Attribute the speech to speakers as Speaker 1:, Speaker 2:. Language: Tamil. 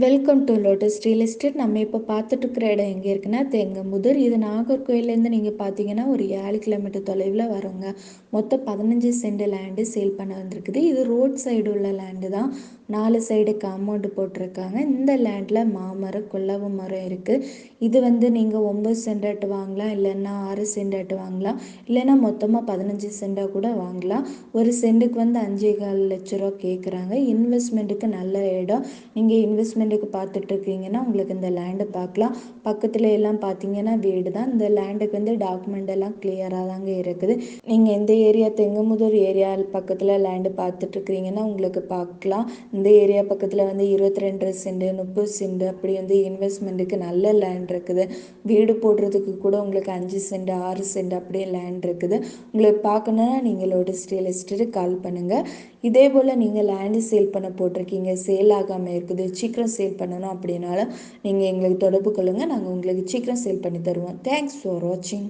Speaker 1: Welcome to lotus real estate. நம்ம இப்போ பார்த்துட்டு இருக்கிற இடம் எங்கே இருக்குன்னா தெங்கம்புதூர். இது நாகர்கோயிலேருந்து நீங்கள் பார்த்தீங்கன்னா ஒரு 7 கிலோமீட்டர் தொலைவில் வருங்க. மொத்தம் 15 சென்ட் லேண்டு சேல் பண்ண வந்திருக்குது. இது ரோட் சைடு உள்ள லேண்டு தான். 4 சைடு காம்பவுண்டு போட்டிருக்காங்க. இந்த லேண்டில் மாமரம் கொல்லவு மரம் இருக்குது. இது வந்து நீங்கள் 9 சென்டாட்டு வாங்கலாம், இல்லைன்னா 6 சென்டாட்டு வாங்கலாம், இல்லைன்னா மொத்தமாக 15 சென்டாக கூட வாங்கலாம். ஒரு சென்ட்டுக்கு வந்து 5,4 லட்ச ரூபா கேட்குறாங்க. இன்வெஸ்ட்மெண்ட்டுக்கு நல்ல இடம். நீங்கள் இன்வெஸ்ட்மெண்ட்டுக்கு பார்த்துட்டு இருக்கீங்கன்னா உங்களுக்கு இந்த லேண்டு பார்க்கலாம். பக்கத்துல எல்லாம் பார்த்தீங்கன்னா வீடு தான். இந்த லேண்டுக்கு வந்து டாக்குமெண்ட் எல்லாம் கிளியராக தாங்க இருக்குது. நீங்கள் எந்த ஏரியா தெங்கமுதூர் ஏரியா பக்கத்தில் லேண்டு பார்த்துட்டு இருக்கிறீங்கன்னா உங்களுக்கு பார்க்கலாம். இந்த ஏரியா பக்கத்தில் வந்து 22 சென்ட் 30 சென்ட் அப்படி வந்து இன்வெஸ்ட்மெண்ட்டுக்கு நல்ல லேண்ட் இருக்குது. வீடு போடுறதுக்கு கூட உங்களுக்கு 5 சென்ட் 6 சென்ட் அப்படியே லேண்ட் இருக்குது. உங்களுக்கு பார்க்கணுன்னா நீங்கள் லோட்டஸ் ரியல் எஸ்டேட்டுக்கு கால் பண்ணுங்கள். இதே போல் நீங்கள் லேண்டு சேல் பண்ண போட்டிருக்கீங்க, சேல் ஆகாமல் இருக்குது, சீக்கிரம் சேல் பண்ணணும் அப்படின்னாலும் நீங்கள் எங்களுக்கு தொடர்பு கொள்ளுங்கள். நாங்கள் உங்களுக்கு சீக்கிரம் சேல் பண்ணி தருவோம். தேங்க்ஸ் ஃபார் வாட்சிங்.